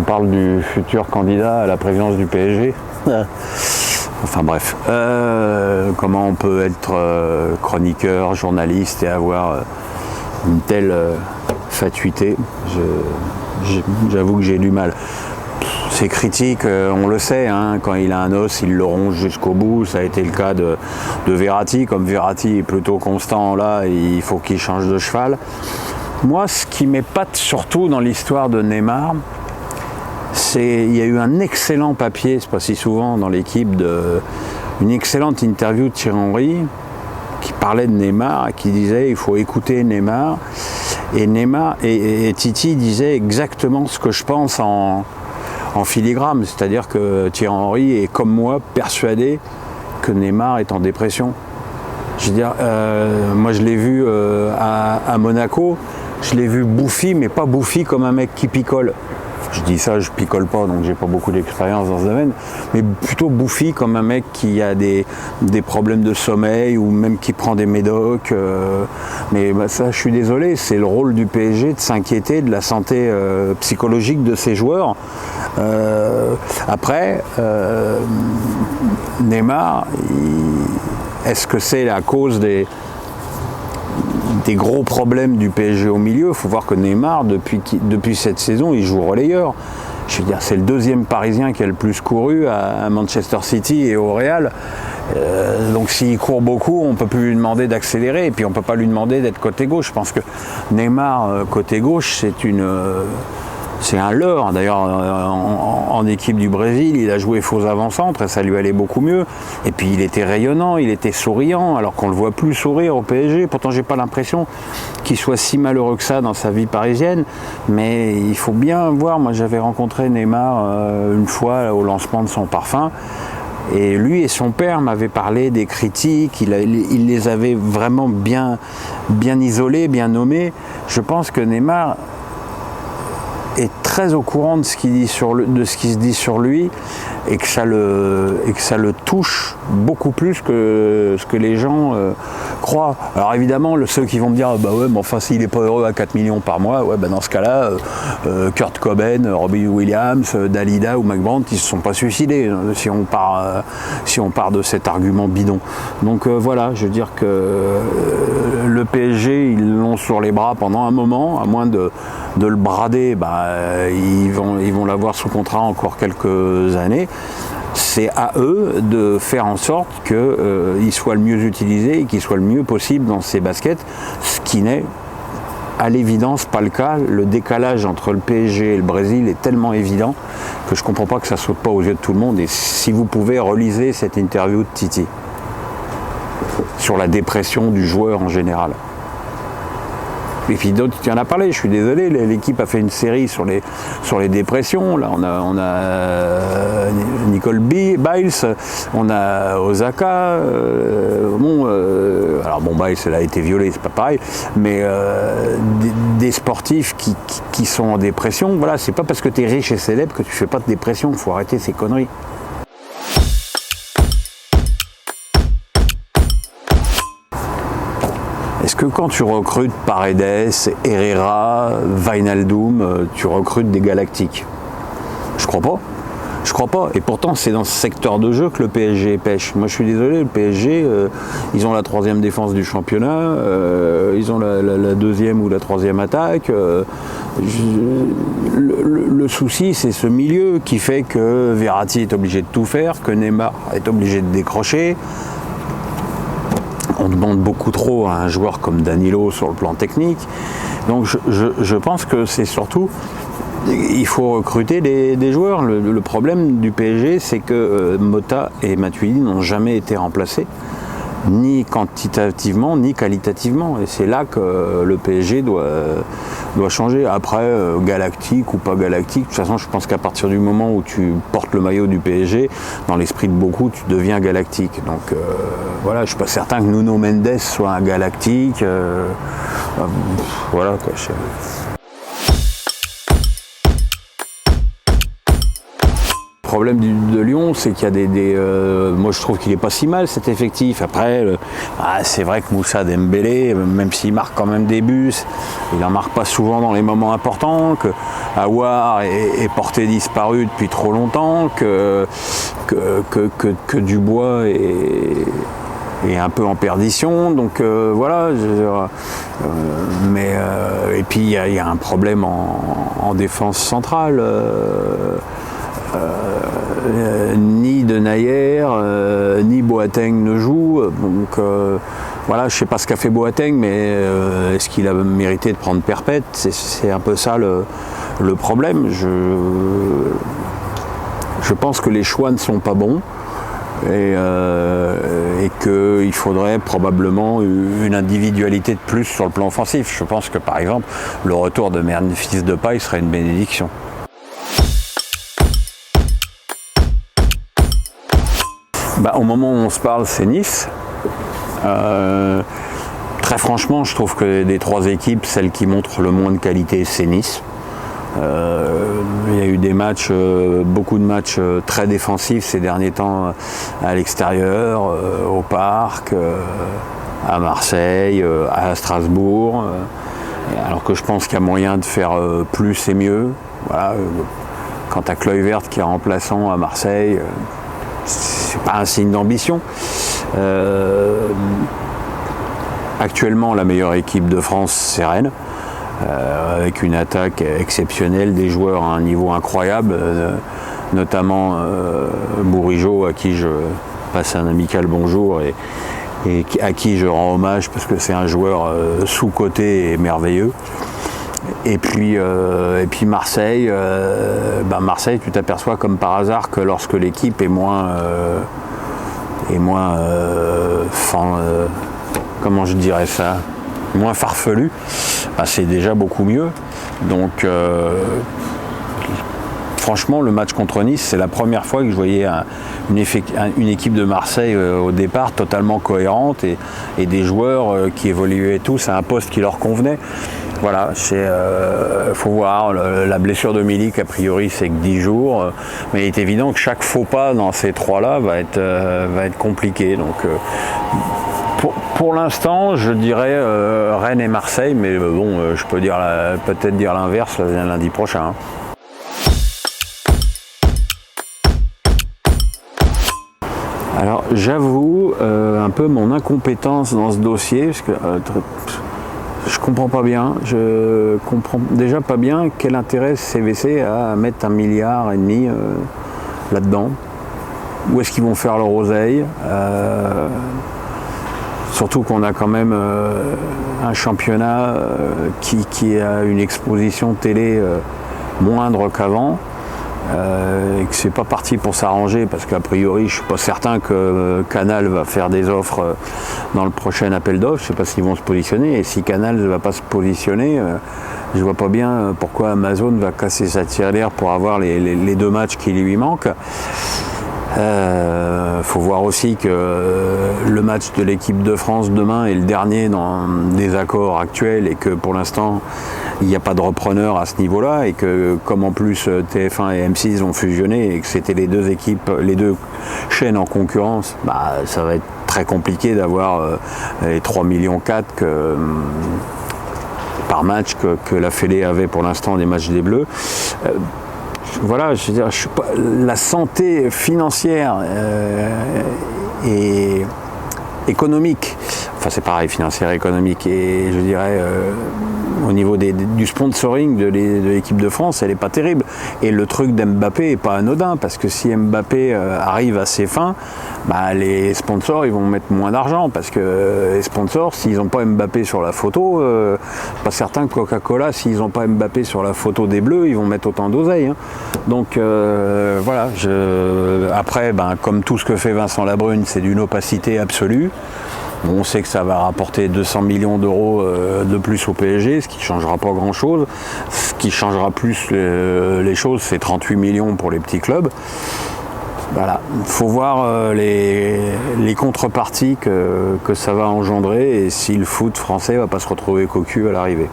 parle du futur candidat à la présidence du PSG. Enfin bref, comment on peut être chroniqueur, journaliste et avoir une telle fatuité, j'avoue que j'ai du mal. Ces critiques, on le sait, hein, quand il a un os, il le ronge jusqu'au bout. Ça a été le cas de Verratti. Comme Verratti est plutôt constant là, il faut qu'il change de cheval. Moi, ce qui m'épate surtout dans l'histoire de Neymar, il y a eu un excellent papier, c'est pas si souvent dans l'équipe, une excellente interview de Thierry Henry qui parlait de Neymar et qui disait il faut écouter Neymar. Et Neymar et Titi disaient exactement ce que je pense en filigrane, c'est-à-dire que Thierry Henry est comme moi persuadé que Neymar est en dépression. Je veux dire, moi je l'ai vu à Monaco, je l'ai vu bouffi, mais pas bouffi comme un mec qui picole. Je dis ça, je picole pas, donc j'ai pas beaucoup d'expérience dans ce domaine, mais plutôt bouffi comme un mec qui a des problèmes de sommeil ou même qui prend des médocs. Mais ça, je suis désolé, c'est le rôle du PSG de s'inquiéter de la santé psychologique de ses joueurs. Après, Neymar, est-ce que c'est la cause des gros problèmes du PSG au milieu? Il faut voir que Neymar, depuis cette saison, il joue relayeur. Je veux dire, c'est le deuxième Parisien qui a le plus couru à Manchester City et au Real. Donc s'il court beaucoup, on ne peut plus lui demander d'accélérer et puis on ne peut pas lui demander d'être côté gauche. Je pense que Neymar, côté gauche, c'est un leurre. D'ailleurs, en équipe du Brésil, il a joué faux avant-centre et ça lui allait beaucoup mieux. Et puis il était rayonnant, il était souriant, alors qu'on ne le voit plus sourire au PSG. Pourtant, j'ai pas l'impression qu'il soit si malheureux que ça dans sa vie parisienne. Mais il faut bien voir, moi j'avais rencontré Neymar une fois au lancement de son parfum. Et lui et son père m'avaient parlé des critiques, il les avait vraiment bien isolés, bien nommés. Je pense que Neymar est très au courant de ce qui se dit sur lui et que ça le touche beaucoup plus que ce que les gens croient. Alors évidemment, ceux qui vont me dire bah ouais, mais enfin s'il n'est pas heureux à 4 millions par mois, ouais, bah dans ce cas-là, Kurt Cobain, Robbie Williams, Dalida ou McBride, ils ne se sont pas suicidés si on part de cet argument bidon. Donc voilà, je veux dire que le PSG, ils l'ont sur les bras pendant un moment, à moins de le brader, ils vont l'avoir sous contrat encore quelques années. C'est à eux de faire en sorte qu'il soit le mieux utilisé et qu'il soit le mieux possible dans ses baskets, ce qui n'est à l'évidence pas le cas. Le décalage entre le PSG et le Brésil est tellement évident que je ne comprends pas que ça ne saute pas aux yeux de tout le monde. Et si vous pouvez, relisez cette interview de Titi sur la dépression du joueur en général. Et puis d'autres, tu en as parlé, je suis désolé, l'équipe a fait une série sur les dépressions. Là, on a Nicole Biles, on a Osaka. Biles, elle a été violée, c'est pas pareil. Mais des sportifs qui sont en dépression, voilà, c'est pas parce que tu es riche et célèbre que tu fais pas de dépression, il faut arrêter ces conneries. Est-ce que quand tu recrutes Paredes, Herrera, Wijnaldum, tu recrutes des galactiques? Je crois pas. Je crois pas. Et pourtant, c'est dans ce secteur de jeu que le PSG pêche. Moi, je suis désolé, le PSG, ils ont la 3e défense du championnat, ils ont la 2e ou la 3e attaque. Le souci, c'est ce milieu qui fait que Verratti est obligé de tout faire, que Neymar est obligé de décrocher. On demande beaucoup trop à un joueur comme Danilo sur le plan technique. Donc je pense que c'est surtout, il faut recruter des joueurs. Le problème du PSG, c'est que Mota et Matuidi n'ont jamais été remplacés, ni quantitativement, ni qualitativement. Et c'est là que le PSG doit changer. Après, galactique ou pas galactique, de toute façon, je pense qu'à partir du moment où tu portes le maillot du PSG, dans l'esprit de beaucoup, tu deviens galactique. Donc voilà, je ne suis pas certain que Nuno Mendes soit un galactique. Voilà quoi. problème de Lyon, c'est qu'il y a moi je trouve qu'il n'est pas si mal cet effectif. Après, c'est vrai que Moussa Dembélé, même s'il marque quand même des buts, il n'en marque pas souvent dans les moments importants, que Aouar est porté disparu depuis trop longtemps, que Dubois est un peu en perdition, donc voilà. Et puis il y a un problème en défense centrale. Ni Denayer, ni Boateng ne jouent. Donc voilà, je ne sais pas ce qu'a fait Boateng, mais est-ce qu'il a mérité de prendre perpète? C'est un peu ça le problème. Je pense que les choix ne sont pas bons. Et qu'il faudrait probablement une individualité de plus sur le plan offensif. Je pense que par exemple, le retour de Memphis Depay serait une bénédiction. Au moment où on se parle, c'est Nice. Très franchement, je trouve que des trois équipes, celle qui montre le moins de qualité, c'est Nice. Il y a eu des matchs, beaucoup de matchs très défensifs ces derniers temps à l'extérieur, au parc, à Marseille, à Strasbourg. Alors que je pense qu'il y a moyen de faire plus et mieux. Voilà. Quant à Kluivert qui est remplaçant à Marseille, c'est pas un signe d'ambition. Actuellement, la meilleure équipe de France, c'est Rennes. Avec une attaque exceptionnelle, des joueurs à un niveau incroyable, notamment Bourigeaud, à qui je passe un amical bonjour et à qui je rends hommage parce que c'est un joueur sous-coté et merveilleux. Et puis Marseille, Marseille, tu t'aperçois comme par hasard que lorsque l'équipe est moins comment je dirais ça, moins farfelu, c'est déjà beaucoup mieux. Donc franchement, le match contre Nice, c'est la première fois que je voyais une équipe de Marseille au départ totalement cohérente et des joueurs qui évoluaient tous à un poste qui leur convenait. Voilà, faut voir, la blessure de Milik, a priori, c'est que 10 jours, mais il est évident que chaque faux pas dans ces trois-là va être compliqué. Donc pour l'instant, je dirais Rennes et Marseille, mais bon, je peux peut-être dire l'inverse lundi prochain. Alors j'avoue un peu mon incompétence dans ce dossier, parce que je comprends pas bien. Je comprends déjà pas bien quel intérêt CVC a à mettre 1,5 milliard là-dedans. Où est-ce qu'ils vont faire leur oseille? Surtout qu'on a quand même un championnat qui a une exposition télé moindre qu'avant. Et que c'est pas parti pour s'arranger parce qu'a priori je suis pas certain que Canal va faire des offres dans le prochain appel d'offres. Je sais pas s'ils vont se positionner, et si Canal ne va pas se positionner, je vois pas bien pourquoi Amazon va casser sa tirelire pour avoir les deux matchs qui lui manquent. Faut voir aussi que le match de l'équipe de France demain est le dernier dans des accords actuels et que pour l'instant il n'y a pas de repreneur à ce niveau-là, et que comme en plus TF1 et M6 ont fusionné et que c'était les deux équipes, les deux chaînes en concurrence, ça va être très compliqué d'avoir les 3,4 millions par match que la Fédé avait pour l'instant des matchs des Bleus. Voilà, je veux dire, la santé financière et économique, enfin c'est pareil, financière et économique, et je dirais au niveau du sponsoring de l'équipe de France, elle n'est pas terrible. Et le truc d'Mbappé n'est pas anodin, parce que si Mbappé arrive à ses fins, les sponsors ils vont mettre moins d'argent, parce que les sponsors, s'ils n'ont pas Mbappé sur la photo, pas certain que Coca-Cola, s'ils n'ont pas Mbappé sur la photo des Bleus, ils vont mettre autant d'oseille. Hein. Donc voilà, après, comme tout ce que fait Vincent Labrune, c'est d'une opacité absolue. Bon, on sait que ça va rapporter 200 millions d'euros de plus au PSG, ce qui ne changera pas grand-chose. Ce qui changera plus les choses, c'est 38 millions pour les petits clubs. Voilà, il faut voir les contreparties que ça va engendrer et si le foot français ne va pas se retrouver cocu à l'arrivée.